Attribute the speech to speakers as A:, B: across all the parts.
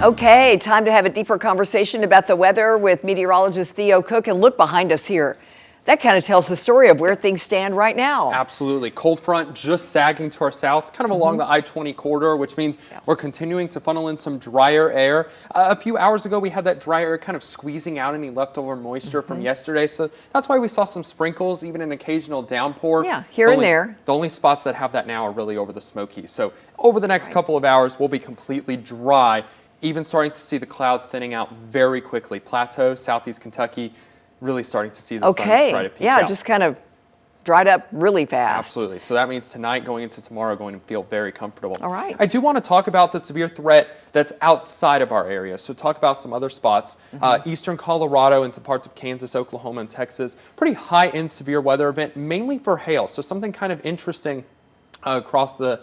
A: Okay, time to have a deeper conversation about the weather with meteorologist Theo Cook. And look behind us here. That kind of tells the story of where things stand right now.
B: Absolutely. Cold front just sagging to our south, kind of along the I-20 corridor, which means we're continuing to funnel in some drier air. A few hours ago, we had that dry air kind of squeezing out any leftover moisture from yesterday. So that's why we saw some sprinkles, even an occasional downpour.
A: Yeah, here and there.
B: The only spots that have that now are really over the Smokies. So over the next couple of hours, we'll be completely dry, even starting to see the clouds thinning out very quickly. Plateau, southeast Kentucky, really starting to see the sun try to peek out.
A: Just kind of dried up really fast.
B: Absolutely. So that means tonight going into tomorrow going to feel very comfortable.
A: All right.
B: I do want to talk about the severe threat that's outside of our area. So talk about some other spots. Eastern Colorado into parts of Kansas, Oklahoma, and Texas. Pretty high-end severe weather event, mainly for hail. So something kind of interesting across the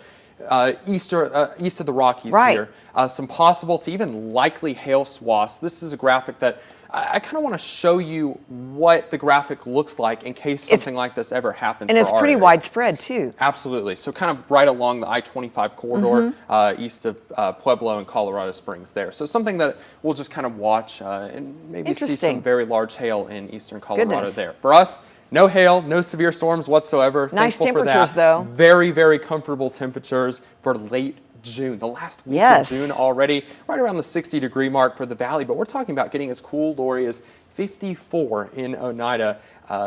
B: east of the Rockies here. Some possible to even likely hail swaths. This is a graphic that I kind of want to show you what the graphic looks like in case something like this ever happens.
A: And it's pretty widespread too.
B: Absolutely. So kind of right along the I-25 corridor east of Pueblo and Colorado Springs there. So something that we'll just kind of watch and maybe see some very large hail in eastern Colorado there. For us, no hail, no severe storms whatsoever.
A: Nice
B: Thankful
A: temperatures
B: for that.
A: though.
B: Very, very comfortable temperatures for late June, the last week of June already, right around the 60-degree mark for the valley. But we're talking about getting as cool, Lori, as 54 in Oneida,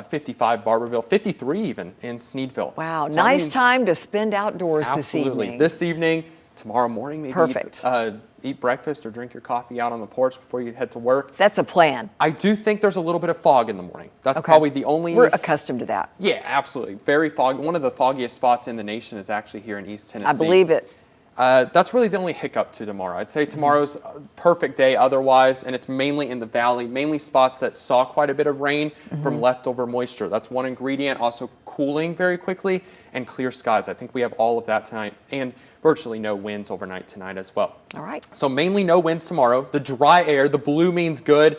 B: 55 Barberville, 53 even in Sneedville.
A: Wow, so nice time to spend outdoors this evening.
B: Absolutely. This evening, tomorrow morning, maybe eat breakfast or drink your coffee out on the porch before you head to work.
A: That's a plan.
B: I do think there's a little bit of fog in the morning. That's probably the only...
A: We're accustomed to that.
B: Yeah, absolutely. Very foggy. One of the foggiest spots in the nation is actually here in East Tennessee.
A: I believe it.
B: That's really the only hiccup to tomorrow. I'd say tomorrow's a perfect day otherwise, and it's mainly in the valley, mainly spots that saw quite a bit of rain from leftover moisture. That's one ingredient. Also cooling very quickly and clear skies. I think we have all of that tonight, and virtually no winds overnight tonight as well.
A: All right.
B: So mainly no winds tomorrow. The dry air, the blue means good.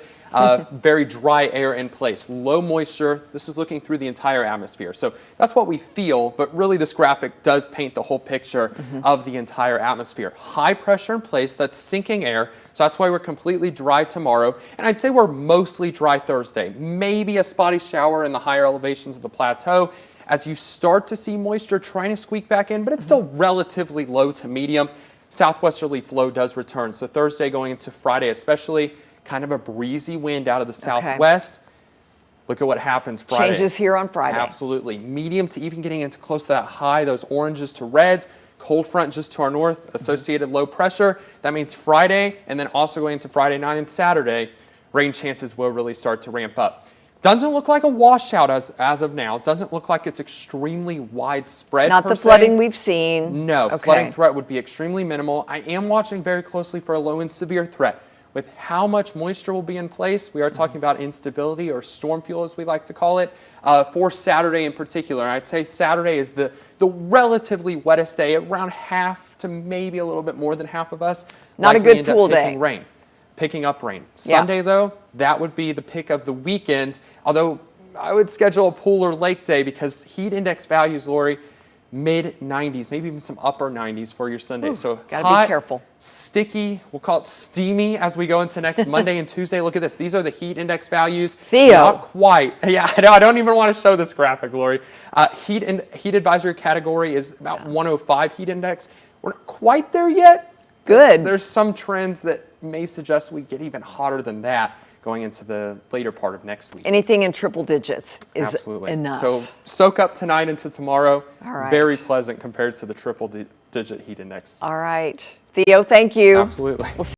B: Very dry air in place. Low moisture. This is looking through the entire atmosphere. So that's what we feel, but really this graphic does paint the whole picture of the entire atmosphere. High pressure in place. That's sinking air. So that's why we're completely dry tomorrow. And I'd say we're mostly dry Thursday. Maybe a spotty shower in the higher elevations of the plateau as you start to see moisture trying to squeak back in, but it's still relatively low to medium. Southwesterly flow does return. So Thursday going into Friday especially, kind of a breezy wind out of the southwest. Look at what happens Friday.
A: Changes here on Friday.
B: Absolutely. Medium to even getting into close to that high, those oranges to reds. Cold front just to our north, associated low pressure. That means Friday, and then also going into Friday night and Saturday, rain chances will really start to ramp up. Doesn't look like a washout as of now. Doesn't look like it's extremely widespread.
A: Not the flooding we've seen.
B: No, flooding threat would be extremely minimal. I am watching very closely for a low and severe threat. With how much moisture will be in place, we are talking about instability or storm fuel, as we like to call it, for Saturday in particular. And I'd say Saturday is the relatively wettest day, around half to maybe a little bit more than half of us.
A: Not a good pool day.
B: Picking up rain. Sunday, though, that would be the pick of the weekend, although I would schedule a pool or lake day because heat index values, Lori, mid-90s, maybe even some upper 90s for your Sunday. So
A: gotta
B: hot,
A: be careful.
B: Sticky, we'll call it steamy as we go into next Monday and Tuesday. Look at this. These are the heat index values.
A: Theo.
B: Not quite. Yeah, I don't even want to show this graphic, Lori. Heat advisory category is about 105 heat index. We're not quite there yet.
A: Good.
B: There's some trends that may suggest we get even hotter than that going into the later part of next week.
A: Anything in triple digits is enough.
B: So soak up tonight into tomorrow.
A: All right.
B: Very pleasant compared to the triple digit heat index.
A: All right. Theo, thank you.
B: Absolutely.
A: We'll see